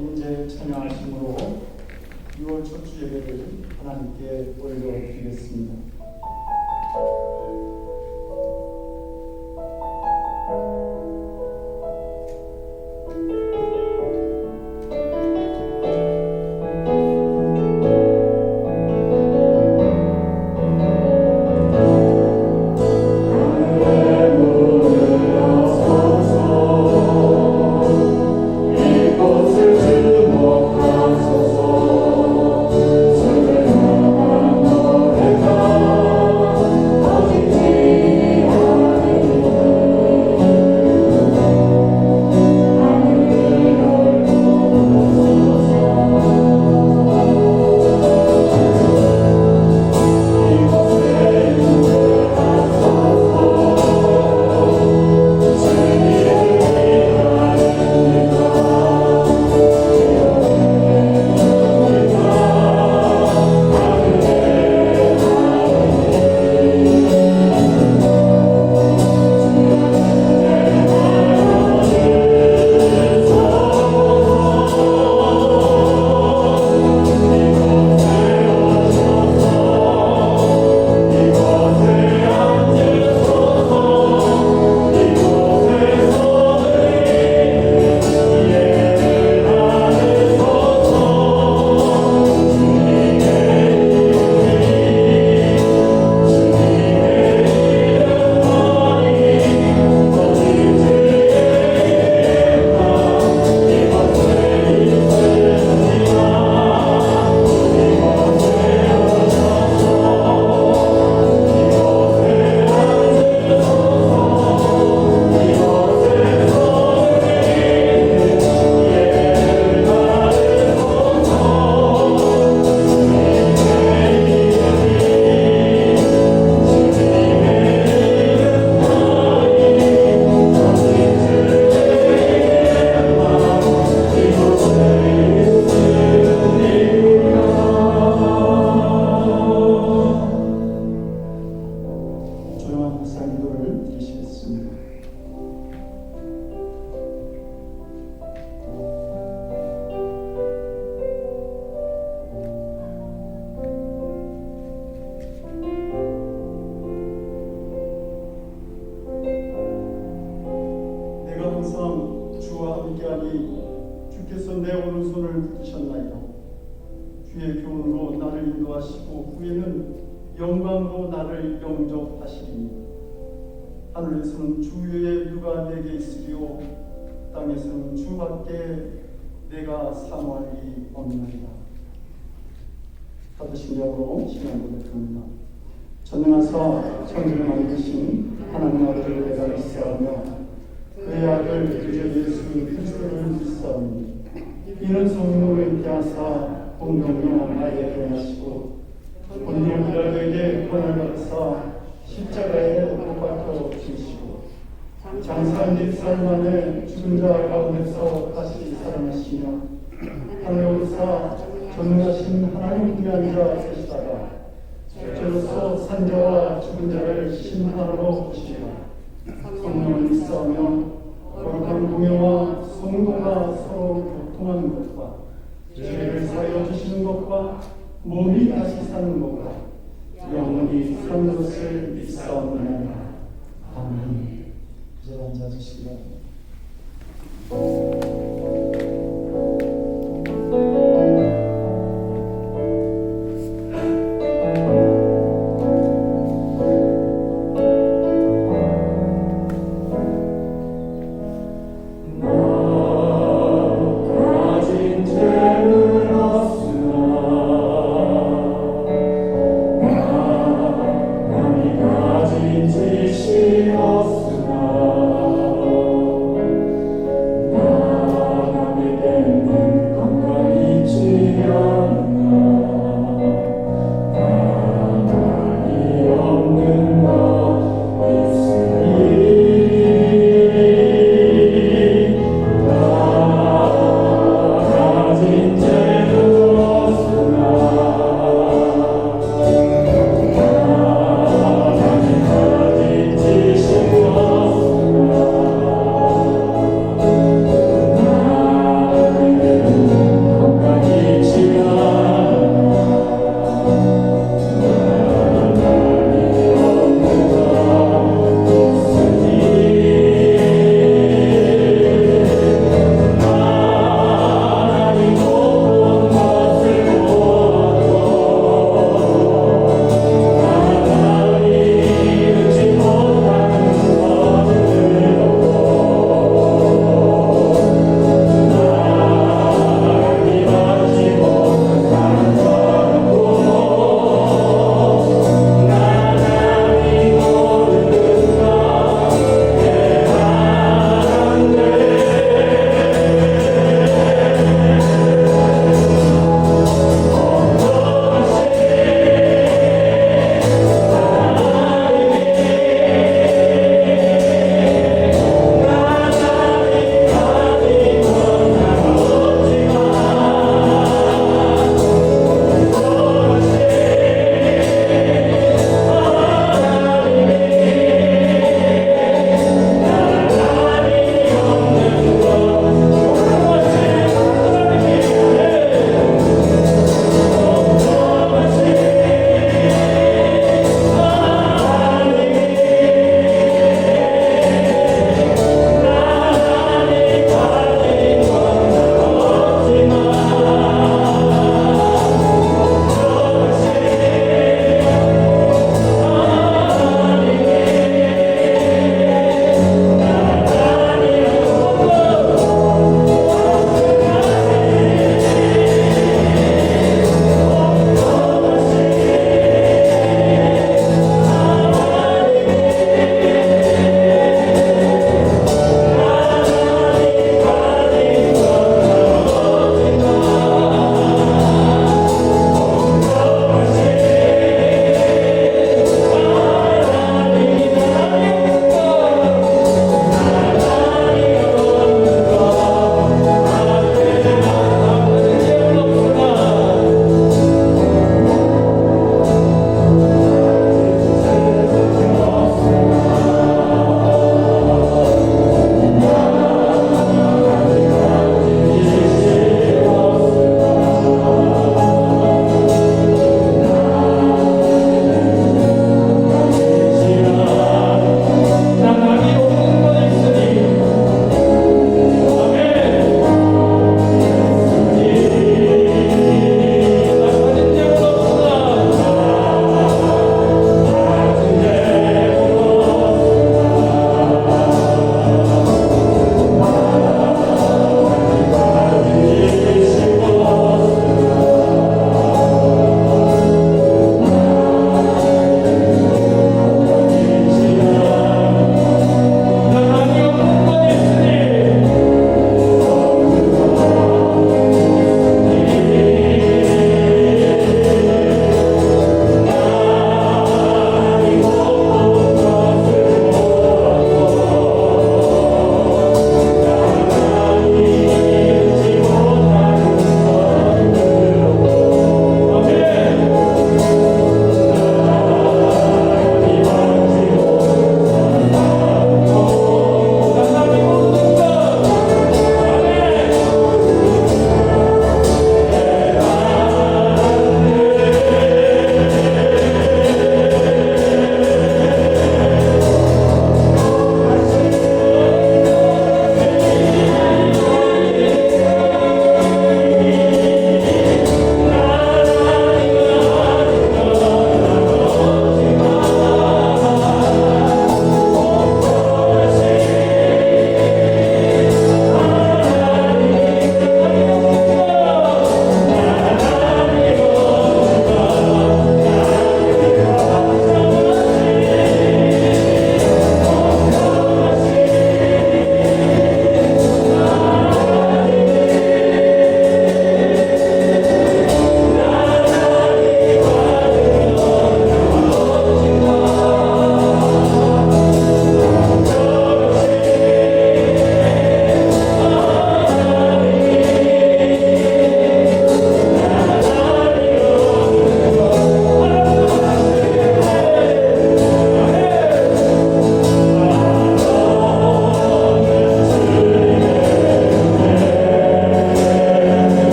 인재 찬양하심으로 6월 첫 주 예배를 하나님께 올려드리겠습니다. 주께서 내 오른손을 붙이셨나이다. 주의 교훈으로 나를 인도하시고 후에는 영광으로 나를 영접하시리니 하늘에서는 주 위에 누가 내게 있으리요 땅에서는 주밖에 내가 사모할 일이 없나이다. 받으신 영으로 시간 고백합니다. 전능하사 천지를 만드신 하나님 아버지를 내가 믿사오며 그의 아들 그의 예수 그리스도를 믿사오니 이는 성령으로 인하사 공동명 나에게 하시고 본디오 빌라도에게 구원을 받으사 십자가에 못 박혀 죽으시고 장사한 지 4일 만에 죽은 자 가운데서 다시 살아나시며 하늘에 오르사 전능하신 하나님 위에 앉아 계시다가 저로서 산자와 죽은 자를 심판하러 오시리라. 성령을 믿사오며 거룩한 공예와 성도가 서로 교통하는 것과 죄를 사하여 주시는 것과 몸이 다시 사는 것과 영원히 사는 것을 믿사옵나이다. 아멘. 이제 앉아주시기 바랍니다. 지시었으나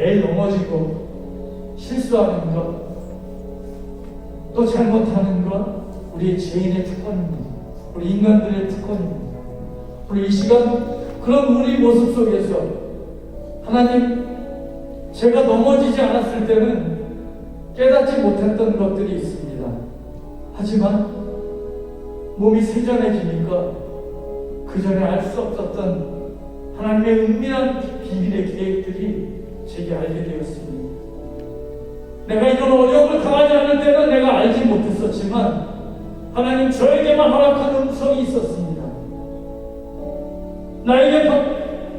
매일 넘어지고 실수하는 것, 또 잘못하는 것, 우리 죄인의 특권입니다. 우리 인간들의 특권입니다. 우리 이 시간 그런 우리 모습 속에서 하나님, 제가 넘어지지 않았을 때는 깨닫지 못했던 것들이 있습니다. 하지만 몸이 세전해지니까 그 전에 알 수 없었던 하나님의 은밀한 비밀의 계획들이 제게 알게 되었습니다. 내가 이런 어려움을 당하지 않을 때는 내가 알지 못했었지만 하나님 저에게만 허락한 음성이 있었습니다. 나에게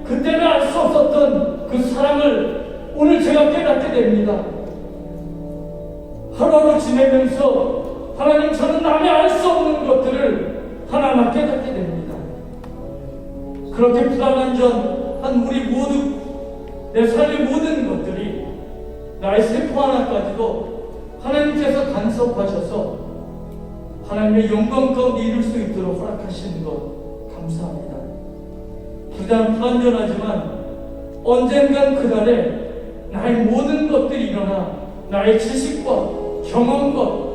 그때는 알 수 없었던 그 사랑을 오늘 제가 깨닫게 됩니다. 하루하루 지내면서 하나님, 저는 남이 알 수 없는 것들을 하나하나 깨닫게 됩니다. 그렇게 불안한전 우리 모두, 내 삶의 모든 것들이, 나의 세포 하나까지도 하나님께서 간섭하셔서 하나님의 영광 가운데 이룰 수 있도록 허락하시는 것 감사합니다. 불안전하지만 언젠간 그날에 나의 모든 것들이 일어나 나의 지식과 경험과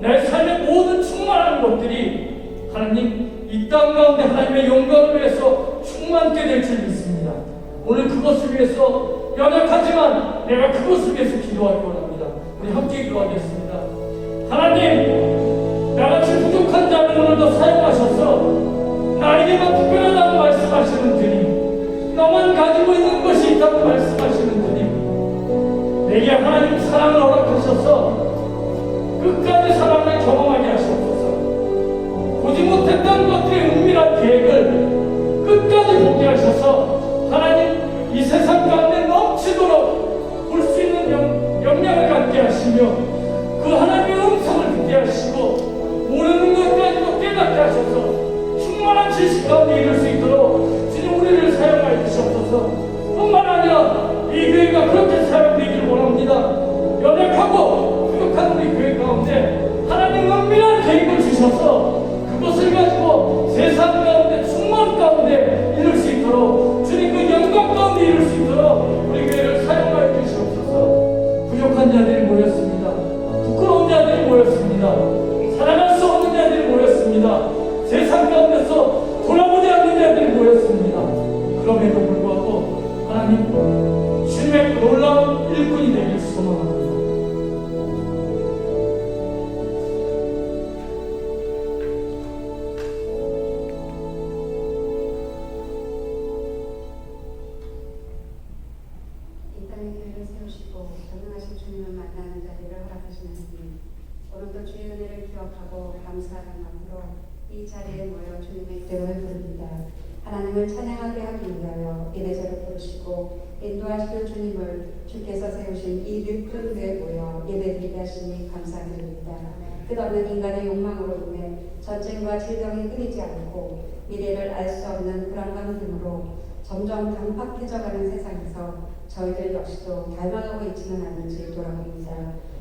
나의 삶의 모든 충만한 것들이 하나님, 이 땅 가운데 하나님의 영광을 위해서 충만케 될 줄 믿습니다. 오늘 그것을 위해서 연약하지만 내가 그것을 위해서 기도하기 원합니다. 우리 함께 기도하겠습니다. 하나님, 나같이 부족한 자를 오늘도 사용하셔서 나에게만 특별하다고 말씀하시는 주님, 너만 가지고 있는 것이 있다고 말씀하시는 주님, 내게 하나님 사랑을 허락하셔서 끝까지 사랑을 경험하게 하시옵소서. 보지 못했던 것들의 은밀한 계획을 끝까지 보게 하셔서 하나님, 이 세상 가운데 넘치도록 볼 수 있는 역량을 갖게 하시며 그 하나님의 음성을 듣게 하시고 모르는 것까지도 깨닫게 하셔서 충만한 지식 가운데 이룰 수 있도록 주님 우리를 사용하여 주시옵소서. 뿐만 아니라 이 교회가 그렇게 사용되기를 원합니다. 연약하고 부족한 우리 교회 가운데 하나님 은밀한 계획을 주셔서 그것을 가지고 세상 가운데 충만 가운데 이룰 수 있도록 주님 그 영광 가운데 이룰 수 있도록 우리 교회를 사용하여 주시옵소서. 부족한 자들이 모였습니다. 부끄러운 자들이 모였습니다. 사랑할 수 없는 자들이 모였습니다. 세상 가운데서 돌아보지 않는 자들이 모였습니다. 그럼에도 불구하고 하나님, 주님의 놀라운 일꾼이 되길 소망합니다. 오늘도 주의 은혜를 기억하고 감사하는 마음으로 이 자리에 모여 주님의 이름을 부릅니다. 하나님을 찬양하게 하기 위하여 이래저래 부르시고 인도하시는 주님을 주께서 세우신 이 늘큰 교회에 모여 예배드리게 하시니 감사드립니다. 끝없는 인간의 욕망으로 인해 전쟁과 질병이 끊이지 않고 미래를 알 수 없는 불안감 등으로 점점 강팍해져가는 세상에서 저희들 역시도 닮아가고 있지는 않은지 돌아봅니다.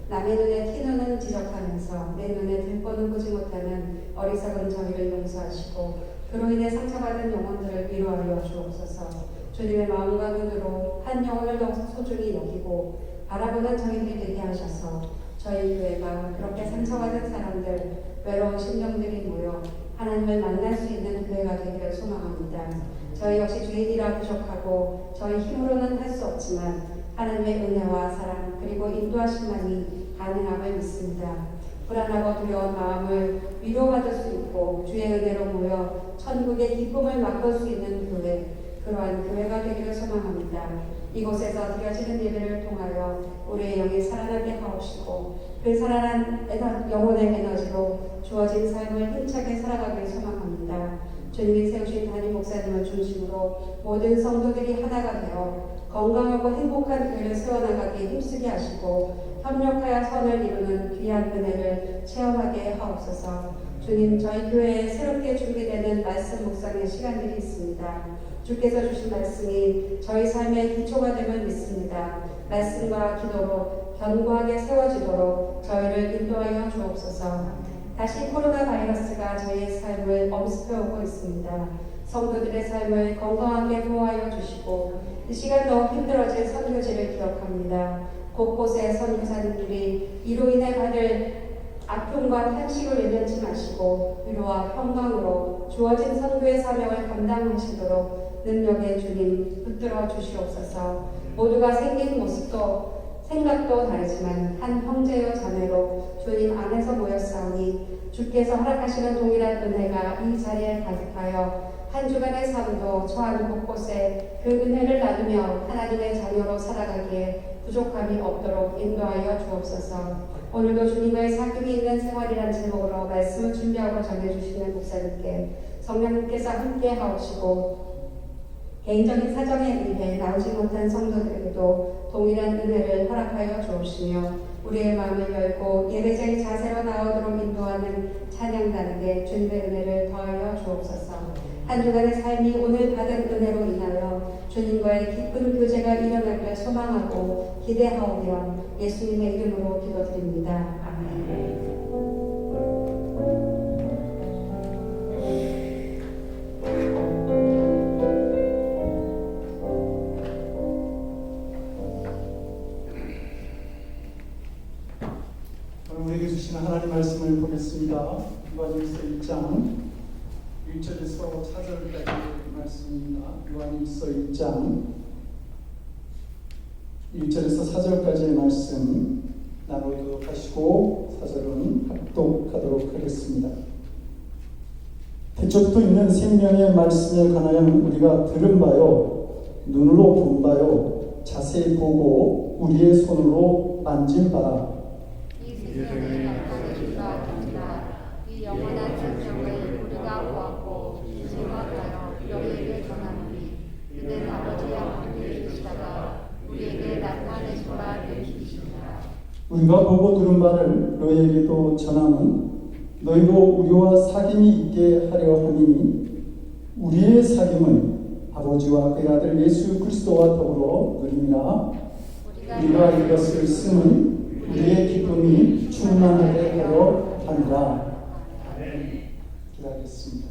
남의 눈에 티눈은 지적하면서 내 눈에 들보는 보지 못하는 어리석은 저희를 용서하시고 그로 인해 상처받은 영혼들을 위로하여 주옵소서. 주님의 마음과 눈으로 한 영혼을 더 소중히 여기고 바라보는 저희들이 되게 하셔서 저희 교회가 그렇게 상처받은 사람들, 외로운 심령들이 모여 하나님을 만날 수 있는 교회가 되기를 소망합니다. 저희 역시 죄인이라 부족하고 저희 힘으로는 할 수 없지만 하나님의 은혜와 사랑 그리고 인도하심만이 가능함을 믿습니다. 불안하고 두려운 마음을 위로받을 수 있고 주의 은혜로 모여 천국의 기쁨을 맛볼 수 있는 교회, 그러한 교회가 되기를 소망합니다. 이곳에서 드려지는 예배를 통하여 우리의 영이 살아나게 하옵시고 그 살아난 영혼의 에너지로 주어진 삶을 힘차게 살아가길 소망합니다. 주님이 세우신 담임 목사님을 중심으로 모든 성도들이 하나가 되어 건강하고 행복한 교회를 세워나가기에 힘쓰게 하시고 협력하여 선을 이루는 귀한 은혜를 체험하게 하옵소서. 주님, 저희 교회에 새롭게 준비되는 말씀 묵상의 시간들이 있습니다. 주께서 주신 말씀이 저희 삶의 기초가 됨을 믿습니다. 말씀과 기도로 견고하게 세워지도록 저희를 인도하여 주옵소서. 다시 코로나 바이러스가 저희의 삶을 엄습해 오고 있습니다. 성도들의 삶을 건강하게 보호하여 주시고 이 시간 너무 힘들어진 선교지를 기억합니다. 곳곳에 선교사님들이 이로 인해 받을 아픔과 탄식을 외면치 마시고 위로와 평강으로 주어진 선교의 사명을 감당하시도록 능력의 주님 붙들어 주시옵소서. 모두가 생긴 모습도 생각도 다르지만 한 형제요 자매로 주님 안에서 모였사오니 주께서 허락하시는 동일한 은혜가 이 자리에 가득하여 한 주간의 삶도 처한 곳곳에 그 은혜를 나누며 하나님의 자녀로 살아가기에 부족함이 없도록 인도하여 주옵소서. 오늘도 주님과의 사귐이 있는 생활이란 제목으로 말씀을 준비하고 전해주시는 목사님께 성령님께서 함께 하옵시고 개인적인 사정에 의해 나오지 못한 성도들에게도 동일한 은혜를 허락하여 주옵시며 우리의 마음을 열고 예배자의 자세로 나오도록 인도하는 찬양단에게 주님의 은혜를 더하여 주옵소서. 한 주간의 삶이 오늘 받은 은혜로 인하여 주님과의 기쁜 교제가 일어나기를 소망하고 기대하오며 예수님의 이름으로 기도드립니다. 아멘. 우리에게 주시는 하나님 말씀을 보겠습니다. 요한일서 1장 1절에서 4절까지 말씀입니다. 요한일서 1장 1절에서 4절까지의 말씀 나누도록 하시고 4절은 합독하도록 하겠습니다. 태초부터 있는 생명의 말씀에 관하여 우리가 들은 바요 눈으로 본 바요 자세히 보고 우리의 손으로 만진 바라. 이 생명이 나타내신 바 아니라 이 영원한 생명을 우리가 보았고 생각하여 너희에게 전하노니 이는 아버지와 함께 계시다가 우리에게 나타내신 바 되시니라. 우리가 보고 들은 바를 너희에게도 전함은 너희로 우리와 사귐이 있게 하려 함이니 우리의 사귐은 아버지와 그의 아들 예수 그리스도와 더불어 누림이라. 우리가 이것을 쓰면 우리의 기쁨이 충만하게 하려 함이라. 기도하겠습니다.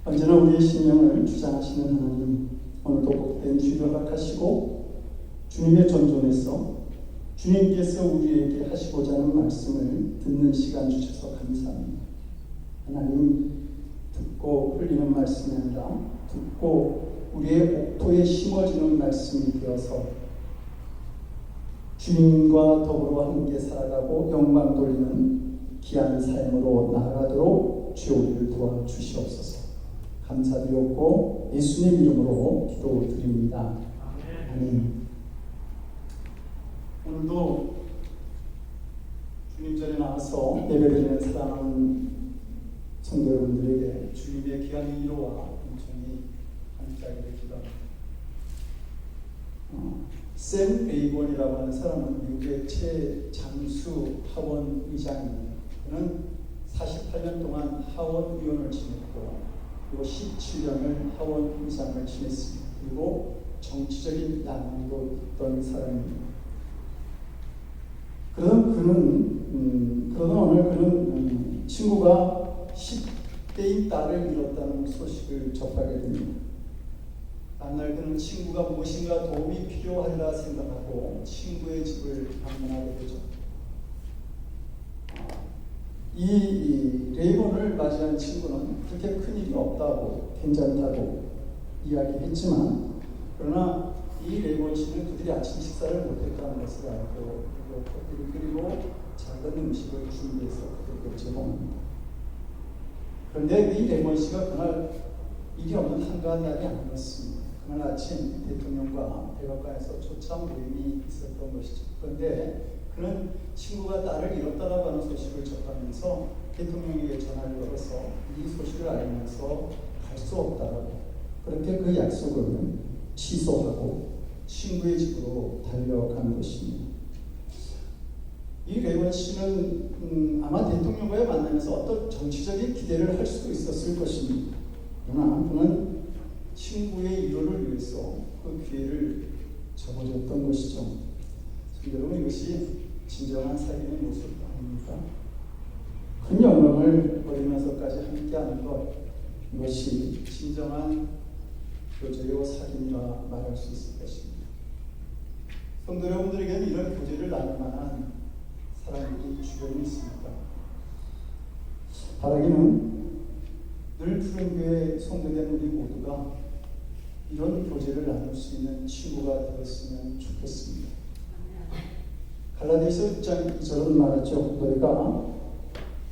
언제나 우리의 심령을 주장하시는 하나님, 오늘도 복된 주를 허락하시고 주님의 전존에서 주님께서 우리에게 하시고자 하는 말씀을 듣는 시간 주셔서 감사합니다. 하나님, 듣고 흘리는 말씀이 아니라 듣고 우리의 옥토에 심어지는 말씀이 되어서 주님과 더불어 함께 살아가고 영광 돌리는 귀한 삶으로 나아가도록 주여 우리를 도와주시옵소서. 감사드렸고 예수님 이름으로 기도드립니다. 아멘. 오늘도 주님 전에 나와서 예배드리는 사랑하는 성도 여러분들에게 주님의 귀한 위로와 은총이 함께하기를 기도합니다. 샘 레이번이라고 하는 사람은 미국의 최장수 하원 의장입니다. 그는 48년 동안 하원 의원을 지냈고 그리고 17년을 하원 의장을 지냈습니다. 그리고 정치적인 양으로 있던 사람입니다. 그러던 오늘 그는 친구가 10대인 딸을 잃었다는 소식을 접하게 됩니다. 다음날 그는 친구가 무엇인가 도움이 필요하리라 생각하고 친구의 집을 방문하게 되죠. 이 레이번을 맞이한 친구는 그렇게 큰 일이 없다고 괜찮다고 이야기했지만 그러나 이 레이번 씨는 그들이 아침 식사를 못했다는 것을 알고 그리고 작은 음식을 준비해서 그들에게 제공합니다. 그런데 이 레이번 씨가 그날 일이 없는 한가한 날이 아니었습니다. 그날 아침 대통령과 백악관에서 초청 모임이 있었던 것이죠. 그런데 그는 친구가 딸을 잃었다라고 하는 소식을 접하면서 대통령에게 전화를 걸어서 이 소식을 알면서 갈 수 없다라고 그렇게 그 약속을 취소하고 친구의 집으로 달려간 것입니다. 이 레이번 씨는 아마 대통령과의 만남에서 어떤 정치적인 기대를 할 수도 있었을 것입니다. 그러나 그는 친구의 위로를 위해서 그 기회를 접어줬던 것이죠. 여러분, 이것이 진정한 사귐의 모습 아닙니까? 큰 영광을 버리면서까지 함께하는 것, 이것이 진정한 교제요 사귐이라 말할 수 있을 것입니다. 성도 여러분들에게는 이런 교제를 나눌 만한 사람들이 주변에 있습니까? 바라기는 늘 푸른교회 성도된 우리 모두가 이런 교제를 나눌 수 있는 친구가 되었으면 좋겠습니다. 갈라디아서 6장 2절은 말하죠. 너희가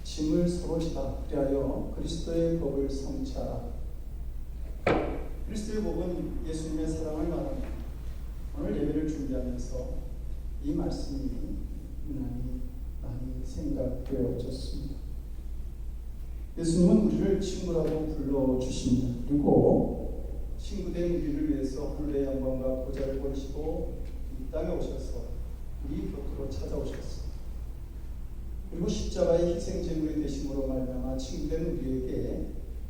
짐을 서로 지라 그리하여 그리스도의 법을 성취하라. 그리스도의 법은 예수님의 사랑을 말합니다. 오늘 예배를 준비하면서 이 말씀이 많이 생각되어졌습니다. 예수님은 우리를 친구라고 불러주십니다. 그리고 친구된 우리를 위해서 하늘의 영광과 보좌를 버리시고 이 땅에 오셔서 우리 곁으로 찾아오셨습니다. 그리고 십자가의 희생제물이 되심으로 말미암아 친구된 우리에게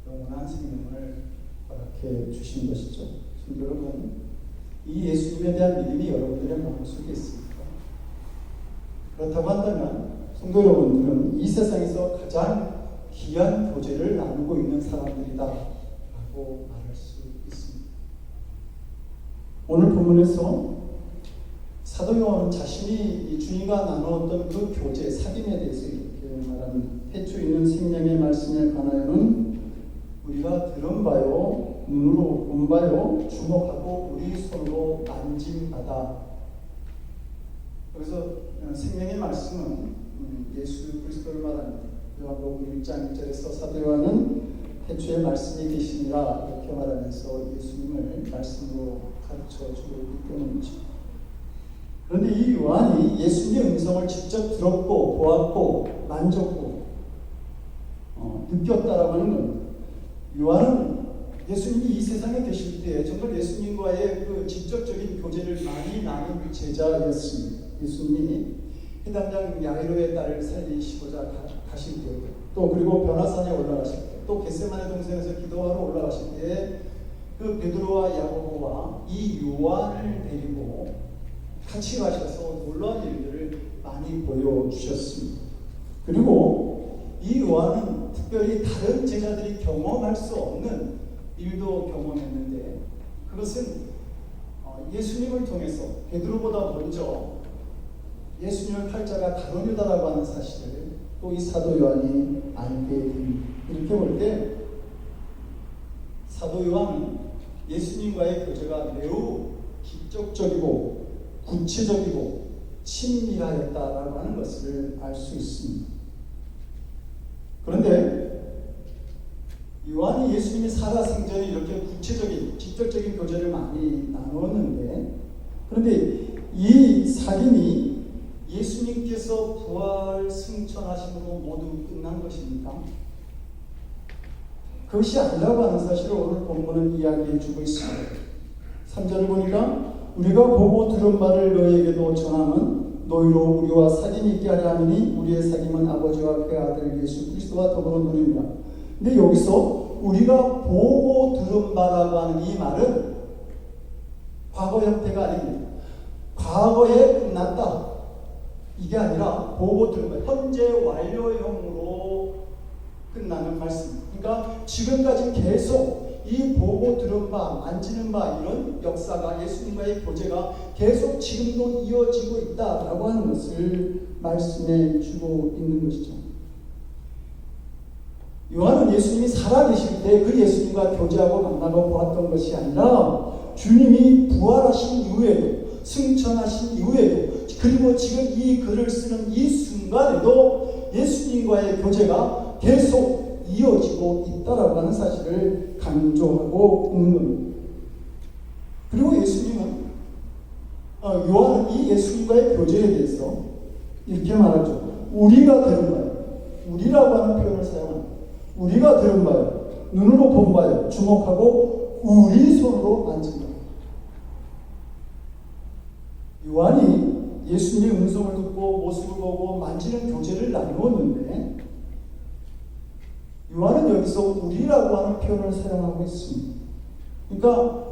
영원한 생명을 허락해 주신 것이죠. 성도 여러분, 이 예수님에 대한 믿음이 여러분들의 마음속에 있습니까? 그렇다고 한다면 성도 여러분들은 이 세상에서 가장 귀한 교제를 나누고 있는 사람들이다 라고 말할 수 있습니다. 오늘 본문에서 사도 요한은 자신이 주님과 나누었던 그 교제, 사귐에 대해서 이렇게 말합니다. 태초에 있는 생명의 말씀에 관하여는 우리가 들은 바요, 눈으로 본 바요, 주목하고 우리 손으로 만진 바다. 그래서 생명의 말씀은 예수 그리스도를 말합니다. 요한복음 1장 1절에서 사도 요한은 태초에 말씀이 계시니라 이렇게 말하면서 예수님을 말씀으로 가르쳐주고 있기 때문이죠. 그런데 이 요한이 예수님의 음성을 직접 들었고 보았고 만졌고 느꼈다라고 하는 건, 요한은 예수님이 이 세상에 계실 때 정말 예수님과의 그 직접적인 교제를 많이 나눈 제자였습니다. 예수님이 해당장 야이로의 딸을 살리시고자 가실 때, 또 그리고 변화산에 올라가실 때, 또 겟세마네 동산에서 기도하러 올라가실 때 그 베드로와 야고보와 이 요한을 데리고 같이 가셔서 놀라운 일들을 많이 보여주셨습니다. 그리고 이 요한은 특별히 다른 제자들이 경험할 수 없는 일도 경험했는데, 그것은 예수님을 통해서 베드로보다 먼저 예수님의 팔자가 가룟 유다라고 하는 사실을 또 이 사도 요한이 알게 됩니다. 이렇게 볼 때 사도 요한은 예수님과의 교제가 매우 기적적이고 구체적이고 친밀하였다라고 하는 것을 알 수 있습니다. 그런데 요한이 예수님이 살아생전에 이렇게 구체적인 직접적인 교제를 많이 나누었는데, 그런데 이 사귐이 예수님께서 부활 승천하심으로 모두 끝난 것입니까? 그것이 아니라고 하는 사실을 오늘 본문은 이야기해 주고 있습니다. 3절을 보니까 우리가 보고 들은 바를 너희에게도 전함은 너희로 우리와 사귐이 있게 하려 함이니 우리의 사귐은 아버지와 그 아들 예수 그리스도와 더불어 누립니다. 근데 여기서 우리가 보고 들은 바라고 하는 이 말은 과거 형태가 아닙니다. 과거에 끝났다, 이게 아니라 보고 들은 바, 현재 완료형으로 끝나는 말씀. 그러니까 지금까지 계속 이 보고 들은 바, 만지는 바, 이런 역사가, 예수님과의 교제가 계속 지금도 이어지고 있다라고 하는 것을 말씀해 주고 있는 것이죠. 요한은 예수님이 살아계실 때 그 예수님과 교제하고 만나고 보았던 것이 아니라 주님이 부활하신 이후에도, 승천하신 이후에도, 그리고 지금 이 글을 쓰는 이 순간에도 예수님과의 교제가 계속 이어지고 있다라고 하는 사실을 강조하고 있는 겁니다. 그리고 예수님은 요한은 이 예수님과의 교제에 대해서 이렇게 말하죠. 우리가 들은 바요, 우리라고 하는 표현을 사용합니다. 우리가 들은 바요, 눈으로 본 바요, 주목하고 우리 손으로 만진 바요. 요한이 예수님의 음성을 듣고 모습을 보고 만지는 교제를 나누었는데, 요한은 여기서 우리라고 하는 표현을 사용하고 있습니다. 그러니까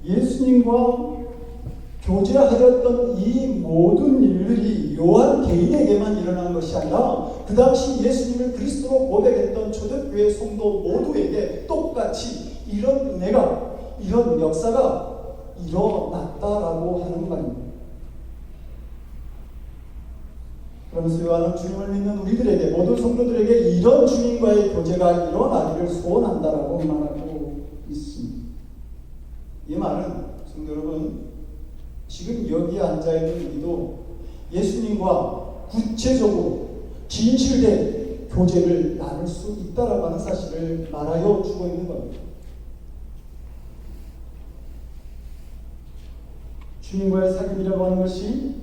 예수님과 교제하였던 이 모든 일들이 요한 개인에게만 일어난 것이 아니라 그 당시 예수님을 그리스도로 고백했던 초대교회 성도 모두에게 똑같이 이런 은혜가, 이런 역사가 일어났다라고 하는 말입니다. 그러면서 요한은 주님을 믿는 우리들에게, 모든 성도들에게 이런 주님과의 교제가 일어나기를 소원한다라고 말하고 있습니다. 이 말은 성도 여러분, 지금 여기 앉아있는 우리도 예수님과 구체적으로 진실된 교제를 나눌 수 있다라고 하는 사실을 말하여 주고 있는 겁니다. 주님과의 사귐이라고 하는 것이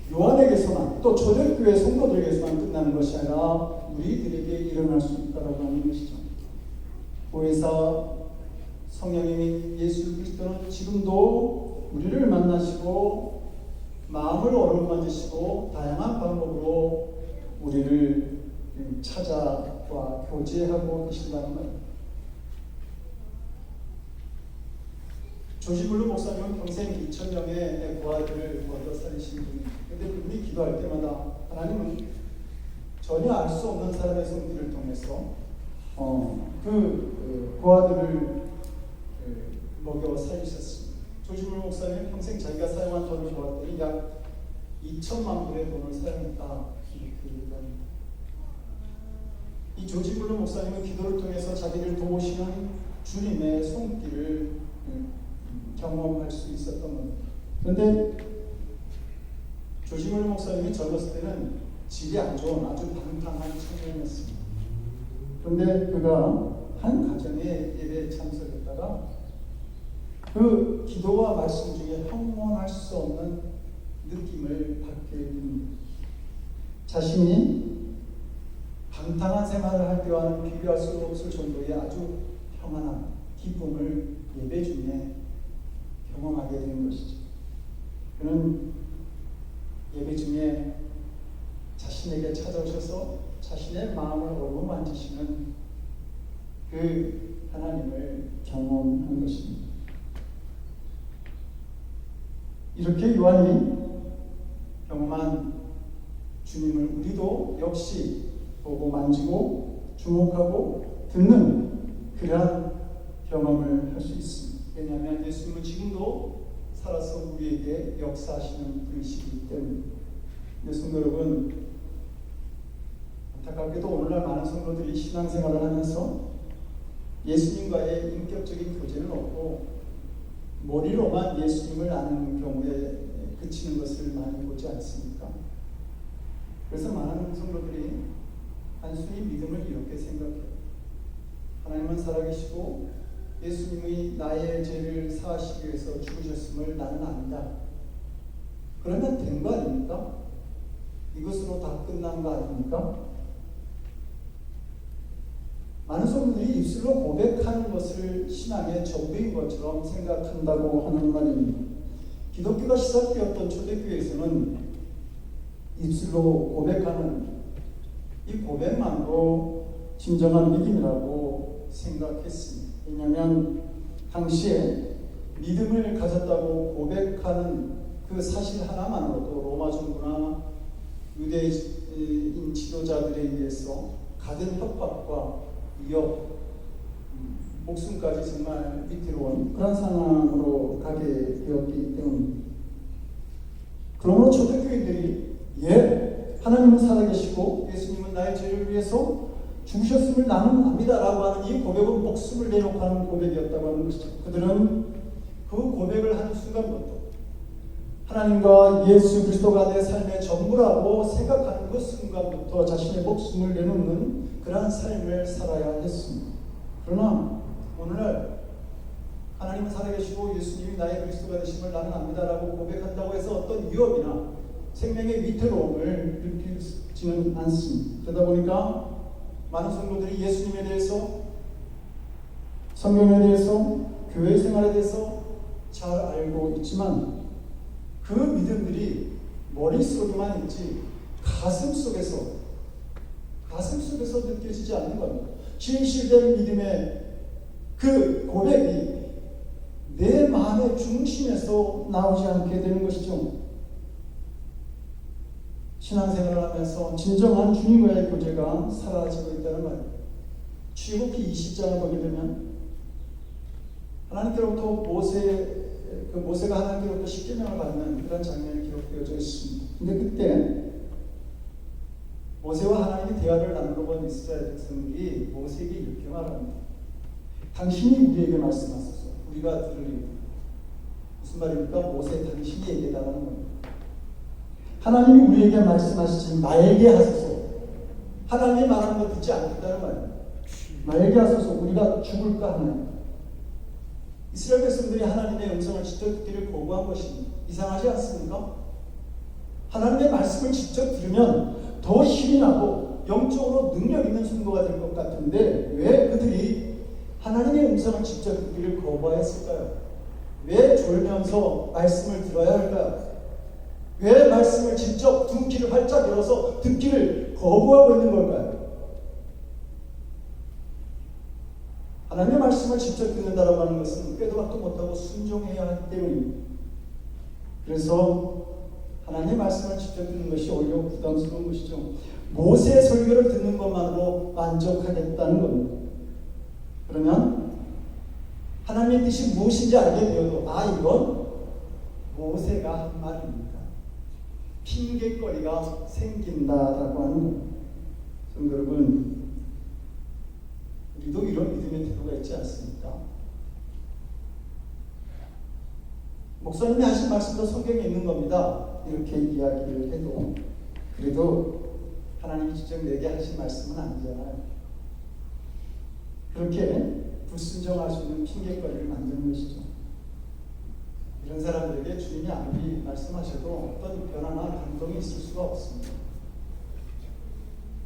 요한에게서만, 또 초대교회 성도들에게서만 끝나는 것이 아니라 우리들에게 일어날 수 있다라고 하는 것이죠. 보혜사 성령님인 예수 그리스도는 지금도 우리를 만나시고 마음을 어루만지시고 다양한 방법으로 우리를 찾아와 교제하고 계신다는 말입니다. 조지 블루 목사님은 평생 2,000명의 고아들을 얻어 살리신 분입니다. 그런데 그분이 기도할 때마다 하나님은 전혀 알 수 없는 사람의 손길을 통해서 고아들을 먹여 살리셨습니다. 조지 블루 목사님은 평생 자기가 사용한 돈을 보았더니 약 2천만 불의 돈을 사용했다. 이 조지 블루 목사님은 기도를 통해서 자기를 도우시는 주님의 손길을 경험할 수 있었던 겁니다. 그런데 조지 블루 목사님이 젊었을 때는 질이 안 좋은 아주 방탕한 청년이었습니다. 그런데 그가 한 가정의 예배에 참석했다가 그 기도와 말씀 중에 형언할 수 없는 느낌을 받게 됩니다. 자신이 방탕한 생활을 할 때와는 비교할 수 없을 정도의 아주 평안한 기쁨을 예배 중에 경험하게 되는 것이죠. 그는 예배 중에 자신에게 찾아오셔서 자신의 마음을 어루만지시는 그 하나님을 경험한 것입니다. 이렇게 요한이 경험한 주님을 우리도 역시 보고 만지고 주목하고 듣는 그러한 경험을 할 수 있습니다. 왜냐하면 예수님은 지금도 살아서 우리에게 역사하시는 분이시기 때문입니다. 근데 성도 여러분, 안타깝게도 오늘날 많은 성도들이 신앙생활을 하면서 예수님과의 인격적인 교제는 없고 머리로만 예수님을 아는 경우에 그치는 것을 많이 보지 않습니까? 그래서 많은 성도들이 단순히 믿음을 이렇게 생각해요. 하나님은 살아계시고 예수님이 나의 죄를 사하시기 위해서 죽으셨음을 나는 안다. 그러면 된 거 아닙니까? 이것으로 다 끝난 거 아닙니까? 많은 성도들이 입술로 고백하는 것을 신앙의 전부인 것처럼 생각한다고 하는 말입니다. 기독교가 시작되었던 초대교회에서는 입술로 고백하는 이 고백만으로 진정한 믿음이라고 생각했습니다. 왜냐하면 당시에 믿음을 가졌다고 고백하는 그 사실 하나만으로도 로마 정부나 유대인 지도자들에 의해서 가든 협박과 위협, 목숨까지 정말 위태로운 그런 상황으로 가게 되었기 때문입니다. 그러므로 초대교회들이 하나님은 살아계시고 예수님은 나의 죄를 위해서 죽으셨음을 나는 압니다라고 하는 이 고백은 목숨을 내놓고 하는 고백이었다고 하는 것이죠. 그들은 그 고백을 하는 순간부터 하나님과 예수 그리스도가 내 삶의 전부라고 생각하는 그 순간부터 자신의 목숨을 내놓는 그러한 삶을 살아야 했습니다. 그러나 오늘날 하나님은 살아계시고 예수님이 나의 그리스도가 되심을 나는 압니다라고 고백한다고 해서 어떤 위협이나 생명의 위태로움을 느끼지는 않습니다. 그러다 보니까 많은 성도들이 예수님에 대해서, 성경에 대해서, 교회 생활에 대해서 잘 알고 있지만 그 믿음들이 머릿속에만 있지 가슴 속에서 느껴지지 않는 겁니다. 진실된 믿음의 그 고백이 내 마음의 중심에서 나오지 않게 되는 것이죠. 신앙생활을 하면서 진정한 주님과의 교제가 사라지고 있다는 말입니다. 출애굽기 20장을 보게 되면 1절부터 4절까지 하나님께로부터 모세가 하나님께로부터 십계명을 받는 그런 장면이 기록되어져 있습니다. 근데 그때 모세와 하나님이 대화를 나누고 본 이스라엘 백성들이 모세에게 이렇게 말합니다. 당신이 우리에게 말씀하소서. 우리가 들으리니. 무슨 말입니까? 모세 당신이 얘기해달라는 겁니다. 하나님이 우리에게 말씀하시지 말게 하소서. 하나님이 말하는 거 듣지 않겠다는 말입니다. 말게 하소서. 우리가 죽을까 하나님. 이스라엘 백성들이 하나님의 음성을 직접 듣기를 거부한 것입니다. 이상하지 않습니까? 하나님의 말씀을 직접 들으면 더 힘이 나고 영적으로 능력 있는 성도가 될 것 같은데 왜 그들이 하나님의 음성을 직접 듣기를 거부하였을까요? 왜 졸면서 말씀을 들어야 할까요? 왜 말씀을 직접 두 귀를 활짝 열어서 듣기를 거부하고 있는 걸까요? 하나님의 말씀을 직접 듣는다라고 하는 것은 빼도 박도 못하고 순종해야 하기 때문입니다. 그래서 하나님의 말씀을 직접 듣는 것이 오히려 부담스러운 것이죠. 모세의 설교를 듣는 것만으로 만족하겠다는 겁니다. 그러면 하나님의 뜻이 무엇인지 알게 되어도 이건 모세가 한 말입니다. 핑계거리가 생긴다라고 하는 겁니다. 여러분, 우리도 이런 믿음의 태도가 있지 않습니까? 목사님이 하신 말씀도 성경에 있는 겁니다. 이렇게 이야기를 해도 그래도 하나님이 직접 내게 하신 말씀은 아니잖아요. 그렇게 불순종할 수 있는 핑계거리를 만드는 것이죠. 이런 사람들에게 주님이 아무리 말씀하셔도 어떤 변화나 감동이 있을 수가 없습니다.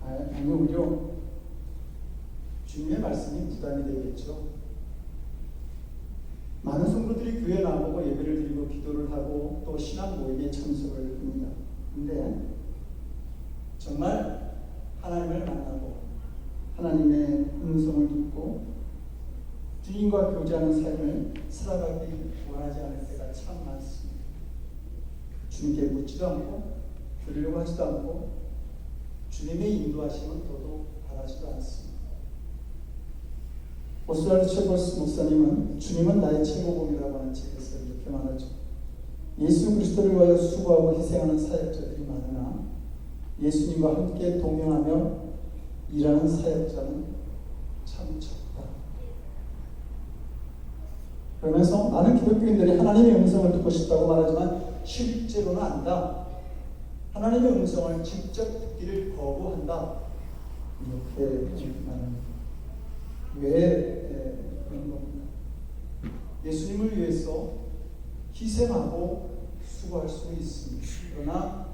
아니 오히려 주님의 말씀이 부담이 되겠죠. 많은 성도들이 교회에 나오고 예배를 드리고 기도를 하고 또 신앙 모임에 참석을 합니다. 그런데 정말 하나님을 만나고 하나님의 음성을 듣고 주님과 교제하는 삶을 살아가기 원하지 않을 때가 참 많습니다. 주님께 묻지도 않고 들으려고 하지도 않고 주님의 인도하심은 더더욱 바라지도 않습니다. 오스왈드 체벌스 목사님은 주님은 나의 최고봉이라고 하는 책에서 이렇게 말하죠. 예수 그리스도를 위하여 수고하고 희생하는 사역자들이 많으나 예수님과 함께 동행하며 일하는 사역자는 참 적다. 그러면서 많은 기독교인들이 하나님의 음성을 듣고 싶다고 말하지만 실제로는 안다. 하나님의 음성을 직접 듣기를 거부한다. 이렇게 말합니다. 왜 그런 겁니까? 예수님을 위해서 희생하고 수고할 수 있습니다. 그러나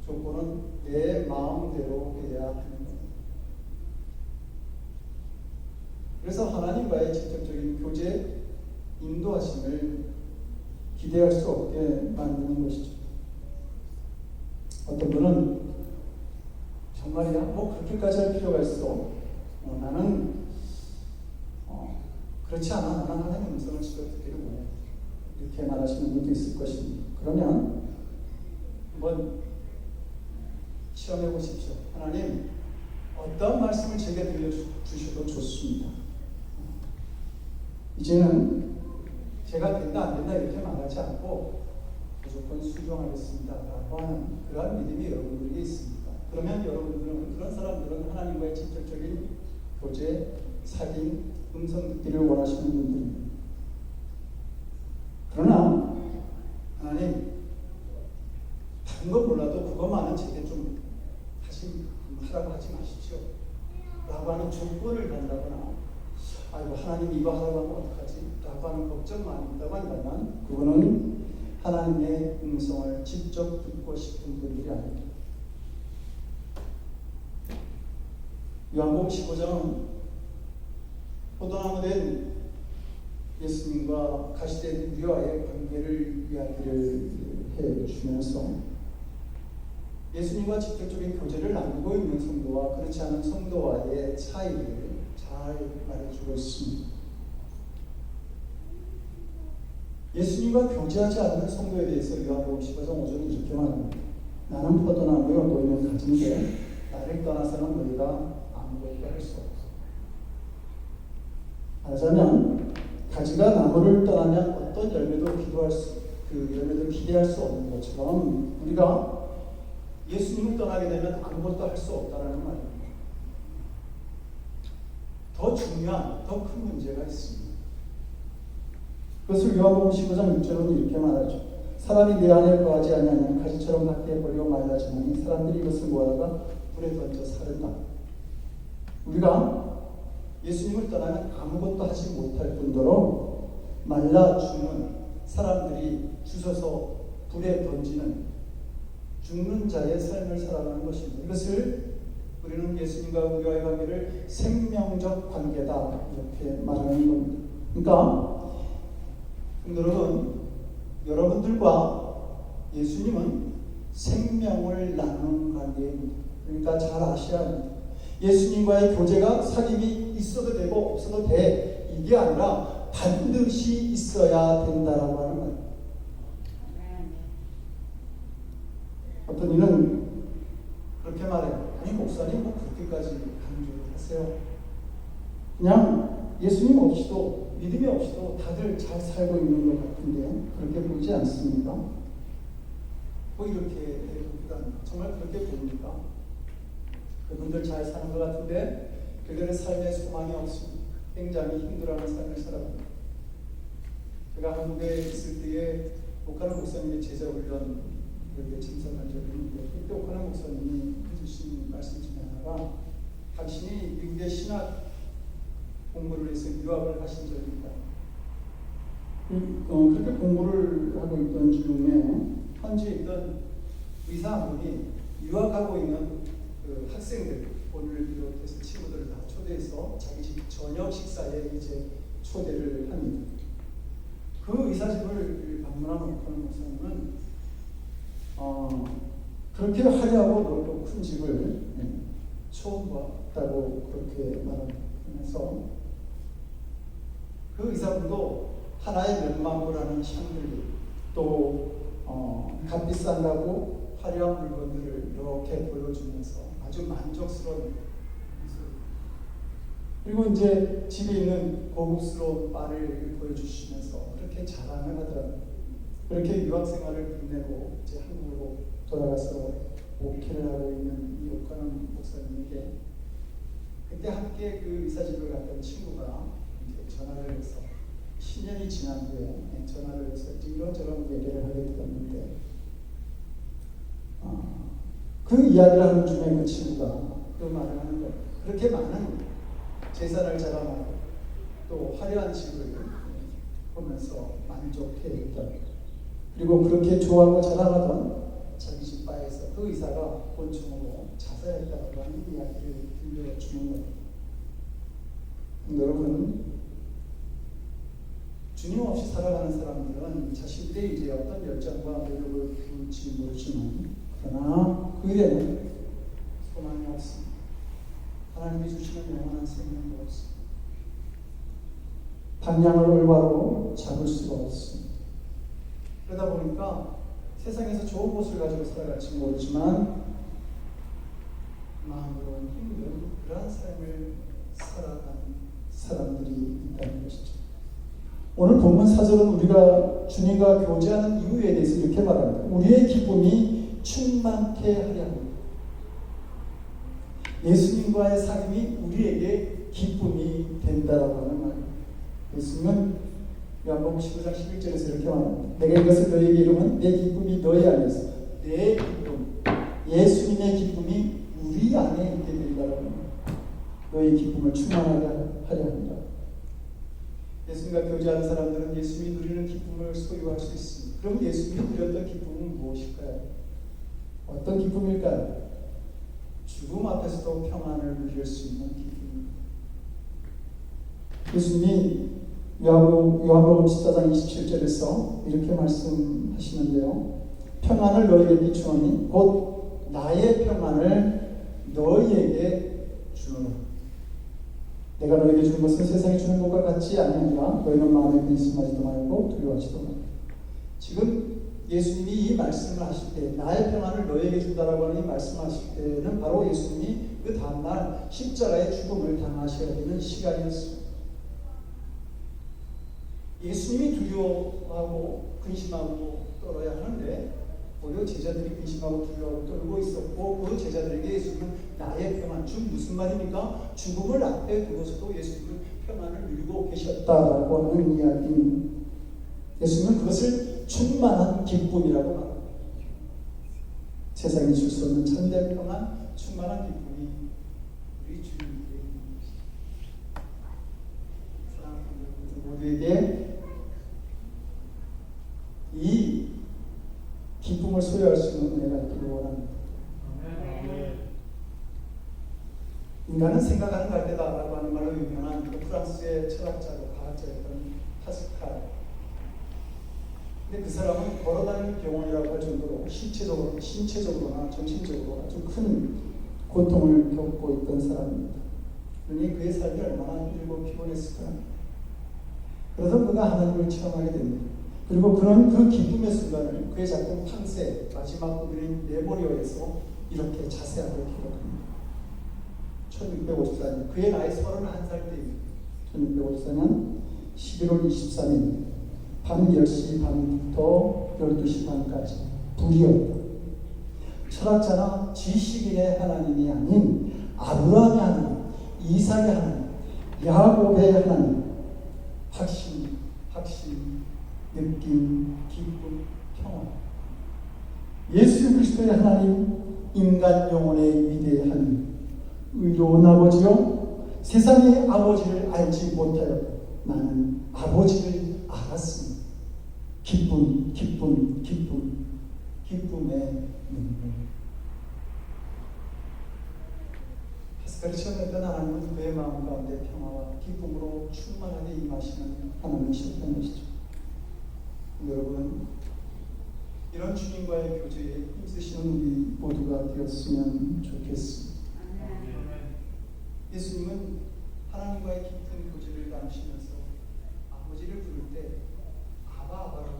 조건은 내 마음대로 해야 하는 겁니다. 그래서 하나님과의 직접적인 교제, 인도하심을 기대할 수 없게 만드는 것이죠. 어떤 분은 정말이야? 그렇게까지 할 필요가 있어. 나는 그렇지 않아. 나는 하나님의 음성을 직접 듣기를 원해. 이렇게 말하시는 분도 있을 것입니다. 그러면 한번 시험해 보십시오. 하나님, 어떤 말씀을 제게 들려주셔도 좋습니다. 이제는 제가 된다 안 된다 이렇게 말하지 않고 무조건 순종하겠습니다 라고 하는 그러한 믿음이 여러분들에게 있습니다. 그러면 여러분들은, 그런 사람들은 하나님과의 직접적인 교제, 사귐, 음성 듣기를 원하시는 분들입니다. 그러나 하나님, 다른 건 몰라도 그것만은 제게 좀 하라고 하지 마십시오 라고 하는 조건을 단다거나 하나님 이거 하라고 하면 어떡하지? 라고 하는 걱정만 있다고 한다면 그거는 하나님의 음성을 직접 듣고 싶은 분들이 아닙니다. 요한복음 15장은 포도나무 된 예수님과 가시된 우리와의 관계를 이야기를 해주면서 예수님과 직접적인 교제를 나누고 있는 성도와 그렇지 않은 성도와의 차이를 잘 말해주고 있습니다. 예수님과 교제하지 않는 성도에 대해서 요한복음 15장 5절은 이렇게 말합니다. 나는 포도나무요 너희는 가지인데 나를 떠나서는 너희가 아무것도 할 수 없어. 말하자면 가지가 나무를 떠나면 어떤 열매도 기대할 수 없는 것처럼 우리가 예수님을 떠나게 되면 아무것도 할 수 없다라는 말입니다. 더 중요한, 더 큰 문제가 있습니다. 그것을 요한복음 15장 6절은 이렇게 말하죠. 사람이 내 안에 거하지 아니하면 가지처럼 밖에 버리고 말라지나니 사람들이 이것을 모아다가 불에 던져 사른다. 우리가 예수님을 떠나면 아무것도 하지 못할 뿐더러 말라 죽는 사람들이 주워서 불에 던지는 죽는 자의 삶을 살아가는 것입니다. 이것을 우리는 예수님과 우리와의 관계를 생명적 관계다 이렇게 말하는 겁니다. 그러니까 여러분들과 예수님은 생명을 나누는 관계입니다. 그러니까 잘 아셔야 합니다. 예수님과의 교제가 사귐이 있어도 되고 없어도 돼 이게 아니라 반드시 있어야 된다라고 하는 거예요. 어떤 이는 그렇게 말해요. 아니 목사님 뭐 그렇게까지 강조하세요. 그냥 예수님 없이도 믿음이 없이도 다들 잘 살고 있는 것 같은데 그렇게 보지 않습니까? 뭐 이렇게 정말 그렇게 보입니까? 그분들 잘 사는 것 같은데 그들의 삶에 소망이 없습니다. 굉장히 힘들어하는 삶을 살아갑니다. 제가 한국에 있을 때에 오카노 목사님의 제자 훈련 그렇게 참석한 적이 있는데 그때 오카노 목사님이 해주신 말씀 중에 하나가 당신이 미국의 신학 공부를 해서 유학을 하신 적이 있다. 그렇게 공부를 하고 있던 중에 현지에 있던 의사 한 분이 유학하고 있는 그 학생들, 본인을 비롯해서 친구들을 다 초대해서 자기 집 저녁 식사에 이제 초대를 합니다. 그 의사집을 방문한 오카노 목사님은 그렇게 화려하고 넓고 큰 집을 처음 봤다고 그렇게 말하면서 그 의사분도 하나의 몇만불하는 샹들리 또 값비싼다고 화려한 물건들을 이렇게 보여주면서 아주 만족스러운 모습. 그리고 이제 집에 있는 고급스러운 바를 보여주시면서 그렇게 자랑을 하더라고요. 그렇게 유학생활을 끝내고 이제 한국으로 돌아가서 목회를 하고 있는 이 오카노 목사님에게 그때 함께 그 의사집을 갔던 친구가 이제 전화를 해서 10년이 지난 후에 전화를 해서 이런저런 얘기를 하게 되었는데 그 이야기를 하는 중에 그 친구가 그 말을 하는 거예요. 그렇게 많은 재산을 자랑하고 또 화려한 집을 보면서 만족해했다. 그리고 그렇게 좋아하고 자랑하던 자기 집 바에서 그 의사가 곤충으로 자살했다고 하는 이야기를 들려주는 거예요. 여러분, 주님 없이 살아가는 사람들은 자신들의 이제 어떤 열정과 노력을 키울지 모르지만 그러나 그 일에는 소망이 없습니다. 하나님이 주시는 영원한 생명도 없습니다. 방향을 올바로 잡을 수가 없습니다. 그러다 보니까 세상에서 좋은 것을 가지고 살아갈지 모르지만 마음으로는 힘든 그러한 삶을 살아가는 사람들이 있다는 것이죠. 오늘 본문 4절은 우리가 주님과 교제하는 이유에 대해서 이렇게 말합니다. 우리의 기쁨이 충만케 하려 합니다. 예수님과의 사귐이 우리에게 기쁨이 된다라고 하는 말입니다. 예수님은 요한복음 15장 11절에서 이렇게 말합니다. 내가 이것을 너에게 이루면 내 기쁨이 너희 안에 있어. 내 기쁨, 예수님의 기쁨이 우리 안에 있게 된다라고 합니다. 너희 기쁨을 충만하게 하려 합니다. 예수님과 교제하는 사람들은 예수님이 누리는 기쁨을 소유할 수 있습니다. 그럼 예수님이 누렸던 기쁨은 무엇일까요? 어떤 기쁨일까요? 죽음 앞에서도 평안을 누릴 수 있는 기쁨입니다. 예수님이 요한복음 14장 27절에서 이렇게 말씀하시는데요. 평안을 너희에게 비추오니 곧 나의 평안을 너희에게 주노라. 내가 너에게 주는 것은 세상이 주는 것과 같지 아니하니라. 너희는 마음에 근심하지도 말고 두려워하지도 말고. 지금 예수님이 이 말씀을 하실 때 나의 평안을 너에게 준다라고 하는 이 말씀하실 때는 바로 예수님이 그 다음날 십자가의 죽음을 당하셔야 되는 시간이었습니다. 예수님이 두려워하고 근심하고 떨어야 하는데 오히려 제자들이 근심하고 두려워하고 떨고 있었고 그 제자들에게 예수님은 나의 평안, 즉 무슨 말입니까? 죽음을 앞에 두고서도 예수님은 평안을 누리고 계셨다라고 하는 이야기입니다. 예수님은 그것을 충만한 기쁨이라고 말합니다. 세상에 줄 수 없는 참된 평안, 충만한 기쁨이 우리 주님께 있는 것입니다. 사랑하는 모두에게 이 기쁨을 소유할 수 있는 은혜가 있기를 원합니다. 인간은 생각하는 갈대다라고 하는 말로 유명한 그 프랑스의 철학자고 과학자였던 파스칼. 근데 그 사람은 걸어다니는 병원이라고 할 정도로 신체적으로나 정신적으로 아주 큰 고통을 겪고 있던 사람입니다. 그러니 그의 삶이 얼마나 힘들고 피곤했을까. 그래서 그가 하나님을 체험하게 됩니다. 그리고 그런 그 기쁨의 순간을 그의 작품 팡세 마지막 부분인 네모리어에서 이렇게 자세하게 기록합니다. 1654년 그의 나이 31살 때입니다. 1654년 11월 23일 밤 10시 반부터 12시 반까지 불이었다. 철학자나 지식인의 하나님이 아닌 아브라함의 하나님, 이삭의 하나님, 야곱의 하나님, 확신, 느낌, 기쁨, 평화. 예수 그리스도의 하나님, 인간 영혼의 위대한 의로운 아버지요, 세상의 아버지를 알지 못하여 나는 아버지를 알았습니다. 기쁨의 눈물. 파스칼이 체험했던 하나님은 그의 마음 가운데 평화와 기쁨으로 충만하게 임하시는 하나님이셨던 것이죠. 여러분, 이런 주님과의 교제에 힘쓰시는 우리 모두가 되었으면 좋겠습니다. 예수님은 하나님과의 깊은 교제를 나누시면서 아버지를 부를 때 아바라고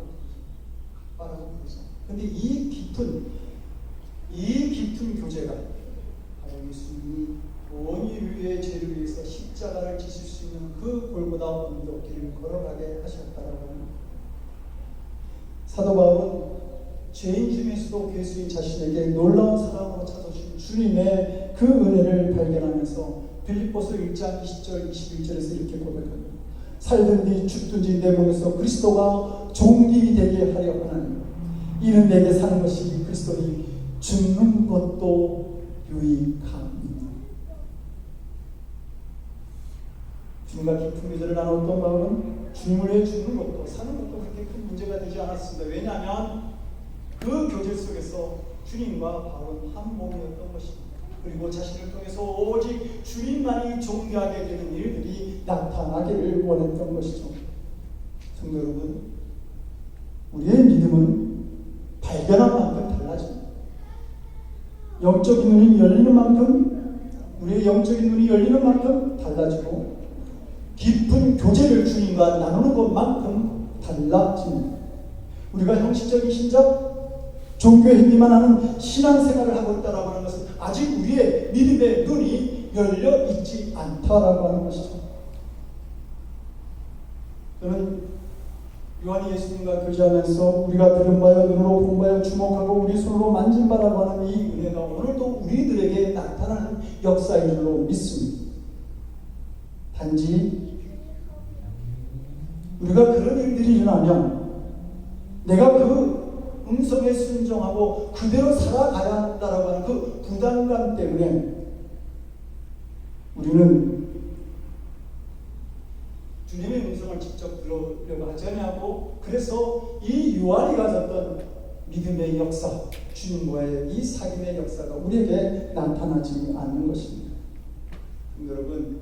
부르죠. 그런데 이 깊은 교제가 바로 예수님이 온 인류의 죄를 위해서 십자가를 지실 수 있는 그 골고다 언덕길을 걸어가게 하셨다라고 합니다. 사도 바울은 죄인 중에서도 괴수인 자신에게 놀라운 사랑으로 찾아주신 주님의 그 은혜를 발견하면서 빌립보서 1장 20절 21절에서 이렇게 고백합니다. 살든지 죽든지 내 몸에서 그리스도가 종이 되게 하려 하나니 이는 내게 사는 것이 그리스도니 죽는 것도 유익함이다. 주님과 깊은 교제를 나눴던 마음은 주님을 위해 죽는 것도 사는 것도 그렇게 큰 문제가 되지 않았습니다. 왜냐하면 그 교제 속에서 주님과 바울은 한 몸이었던 것입니다. 그리고 자신을 통해서 오직 주님만이 존귀하게 되는 일들이 나타나기를 원했던 것이죠. 성도 여러분, 우리의 믿음은 발견한 만큼 달라집니다. 영적인 눈이 열리는 만큼, 우리의 영적인 눈이 열리는 만큼 달라지고 깊은 교제를 주님과 나누는 것만큼 달라집니다. 우리가 형식적인 신적, 종교 행위만 하는 신앙생활을 하고 있다라고 하는 것은 아직 우리의 믿음의 눈이 열려 있지 않다라고 하는 것이죠. 저는 요한이 예수님과 교제하면서 우리가 들은 바여 눈으로 본 바여 주목하고 우리 손으로 만진 바라고 하는 이 은혜가 오늘도 우리들에게 나타나는 역사인 줄로 믿습니다. 단지 우리가 그런 일들이 일어나면 내가 그 음성에 순종하고 그대로 살아가야 한다라고 하는 그 부담감 때문에 우리는 주님의 음성을 직접 들으려고 하지 않냐고. 그래서 이 요한이 가졌던 믿음의 역사, 주님과의 이 사귐의 역사가 우리에게 나타나지 않는 것입니다. 여러분,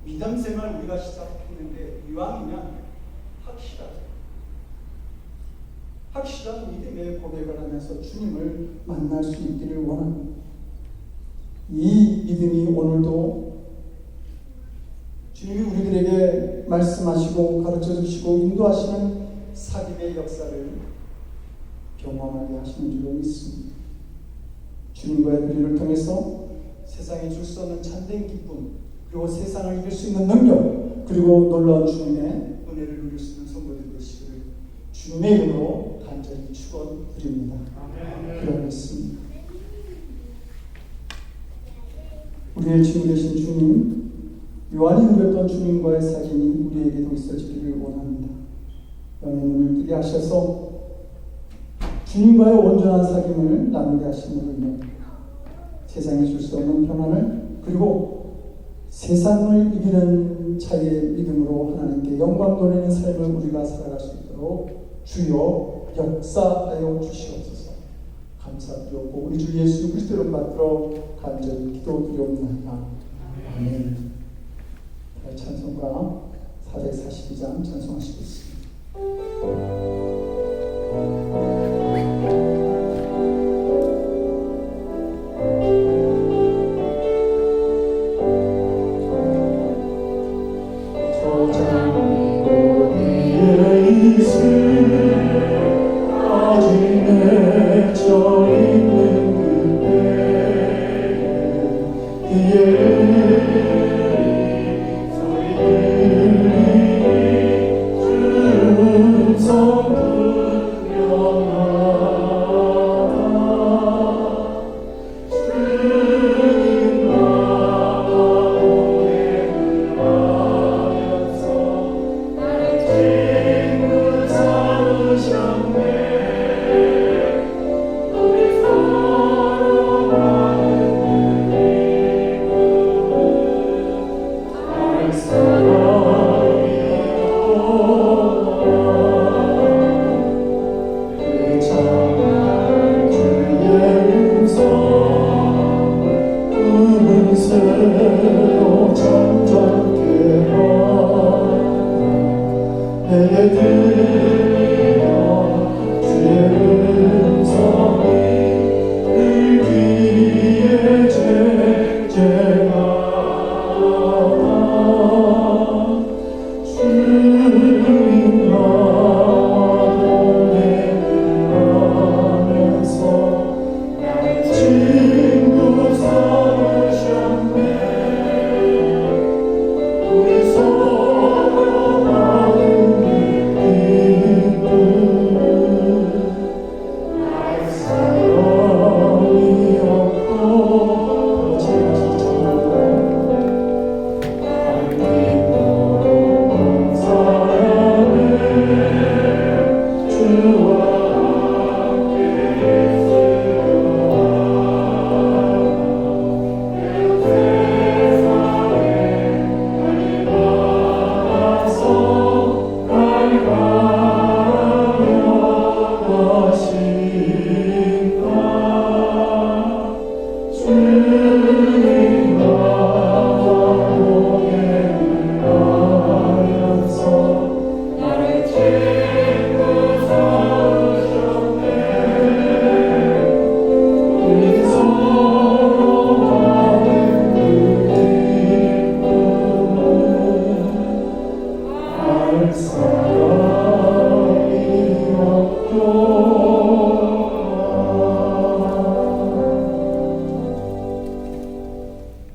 믿음 생활 우리가 시작했는데 이왕이면 확실한 믿음의 고백을 하면서 주님을 만날 수 있기를 원합니다. 이 믿음이 오늘도 주님이 우리들에게 말씀하시고 가르쳐주시고 인도하시는 사귐의 역사를 경험하게 하시는 줄로 믿습니다. 주님과의 교제를 통해서 세상에 줄 수 없는 참된 기쁨, 그리고 세상을 이길 수 있는 능력, 그리고 놀라운 주님의 은혜를 주님의 이름으로 간절히 축원드립니다. 기도하겠습니다. 우리의 주님 되신 주님, 요한이 누렸던 주님과의 사귐이 우리에게도 있어지기를 원합니다. 영의 눈을 뜨게 하셔서 주님과의 온전한 사귐을 나누게 하심으로 인해 세상에 줄 수 없는 평안을, 그리고 세상을 이기는 자의 믿음으로 하나님께 영광 돌리는 삶을 우리가 살아갈 수 있도록 주여 역사하여 주시옵소서. 감사드렸고 우리 주 예수 그리스도를 받들어 간절히 기도드리옵나이다. 아멘. 찬송가 442장 찬송하시겠습니다.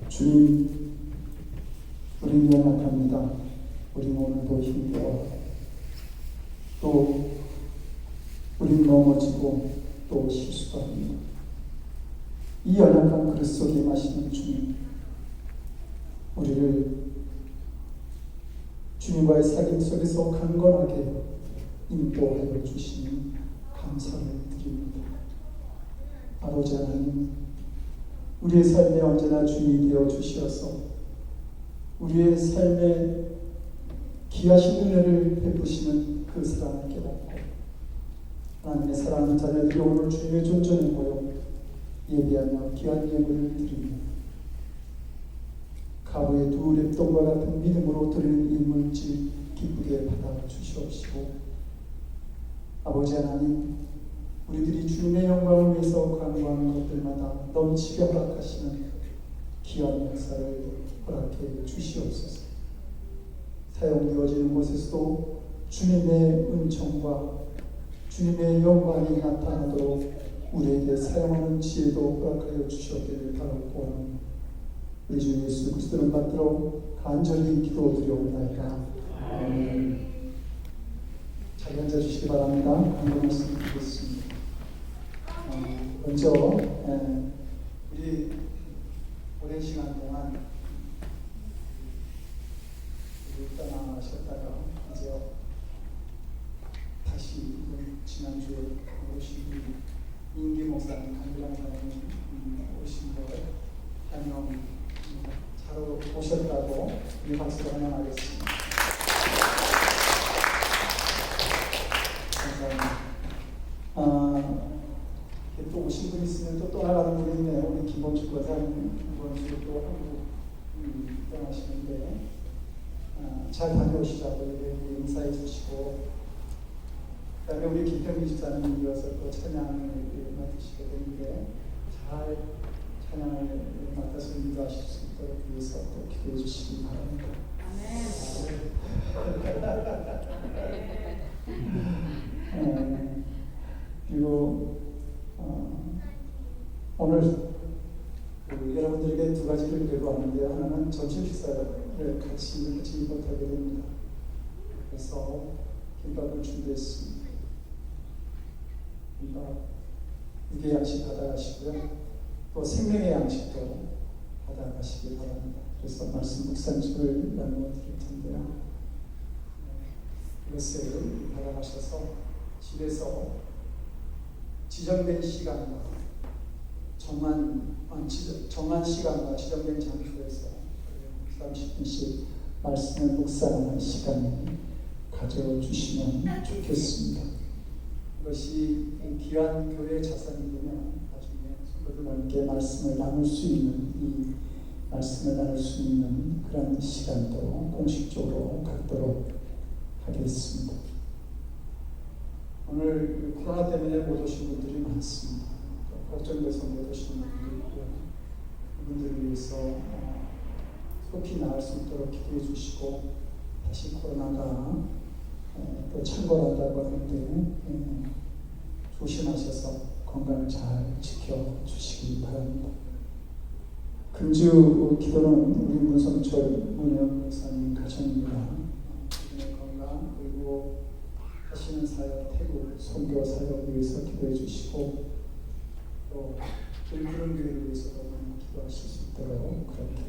주님, 우린 연약합니다. 우린 오늘도 힘들어. 또 우린 넘어지고 또 실수가 합니다. 이 연약한 그릇 속에 마시는 주님, 우리를 주님과의 사귐 속에서 강건하게 인도하여 주시니 감사를 드립니다. 아버지 하나님, 우리의 삶에 언제나 주인이 되어 주시어서 우리의 삶에 귀하신 은혜를 베푸시는 그 사랑을 깨닫고 하나님의 사랑하는 자녀들이 오늘 주님의 존전에 모여 예배하며 귀한 예물을 드립니다. 가부의 두 랩돈과 같은 믿음으로 드리는 이 물질 기쁘게 받아 주시옵시고, 아버지 하나님, 우리들이 주님의 영광을 위해서 간구하는 것들마다 넘치게 허락하시는 귀한 역사를 허락해 주시옵소서. 사용되어지는 곳에서도 주님의 은총과 주님의 영광이 나타나도록 우리에게 사용하는 지혜도 허락하여 주시옵기를 바라옵고, 우리 주 예수 그리스도를 받들어 간절히 기도드리옵나이다. 아멘. 자리 앉아주시기 바랍니다. 한번 말씀드리겠습니다. 먼저 우리 오랜 시간 동안 떠나셨다가 이제 다시 지난주에 오신 인기 목사님, 강기랑 사장님 오신 걸 환영합니다. 잘 오셨다고 우리 박수로 환영하겠습니다. 감사합니다. 또 오신 분 있으면 또 떠나가는 분이 있네요. 우리 김범주 과장님 이번 주에 또 한국 떠나시는데 잘 다녀오시자고 이렇게 인사해 주시고, 그 다음에 우리 김평미 집사님 이어서 또 찬양을 맡으시게 되는데 잘 찬양을 맡아서 인도하실 수 있도록 위해서 또 기도해 주시기 바랍니다. 그리고 오늘 여러분들에게 두 가지를 드리고 왔는데, 하나는 점심 식사를 같이 못하게 됩니다. 그래서 김밥을 준비했습니다. 김밥 육의 양식 받아가시고요, 또 생명의 양식도 받아가시기 바랍니다. 그래서 말씀 묵상집을 나누어 드릴 텐데요, 이것을 받아가셔서 집에서 지정된 시간과 정한 시간과 지정된 장소에서 30분씩 말씀을 묵상하는 시간을 가져주시면 좋겠습니다. 이것이 귀한 교회의 자산이 되면 나중에 성도들과 함께 말씀을 나눌 수 있는 그런 시간도 공식적으로 갖도록 하겠습니다. 오늘 코로나 때문에 못 오신 분들이 많습니다. 걱정돼서 못 오신 분들이 있고요. 그분들을 위해서 속히 나을 수 있도록 기도해 주시고, 다시 코로나가 또 창궐한다고 하는데 조심하셔서 건강을 잘 지켜주시기 바랍니다. 금주 기도는 우리 문성철 문영 목사님 가정입니다. 그분의 건강, 그리고 하시는 사역, 태국 선교 사역 위해서 기도해 주시고, 또 일부른 교회를 위해서도 많이 기도하실 수 있도록 그렇게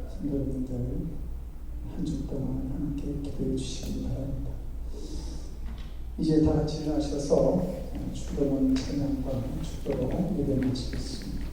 성도분들 한 주 동안 함께 기도해 주시기 바랍니다. 이제 다 같이 일어나셔서 축도문 찬양과 축도로 예배 마치겠습니다.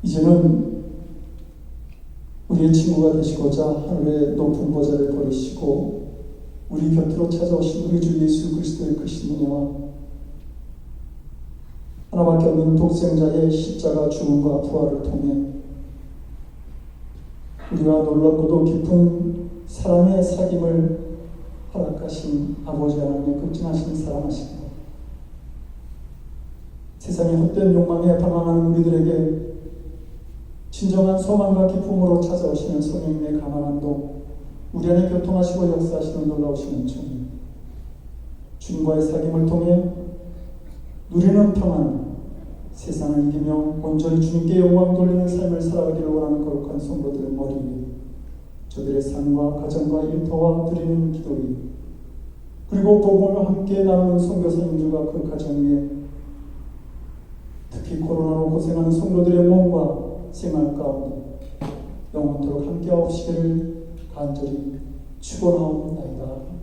이제는 우리의 친구가 되시고자 하늘의 높은 보좌를 버리시고 우리 곁으로 찾아오신 우리 주 예수 그리스도의 크신 은혜와 하나밖에 없는 독생자의 십자가 죽음과 부활을 통해 우리와 놀랍고도 깊은 사랑의 사귐을 허락하신 아버지 하나님의 극진하신 사랑하시고 세상의 헛된 욕망에 방황하는 우리들에게 진정한 소망과 기쁨으로 찾아오시는 성령님의 감화감동 우리 안에 교통하시고 역사하시는 놀라우신 주님, 주님과의 사귐을 통해 누리는 평안, 세상을 이기며 온전히 주님께 영광 돌리는 삶을 살아가기를 원하는 거룩한 성도들의 머리 위에 저들의 삶과 가정과 일터와 드리는 기도에 그리고 복음을 함께 나누는 선교사님들과 그 가정 위에 특히 코로나로 고생하는 성도들의 몸과 생활 가운데 영원토록 함께 하옵시기를 간절히 축원하옵나이다.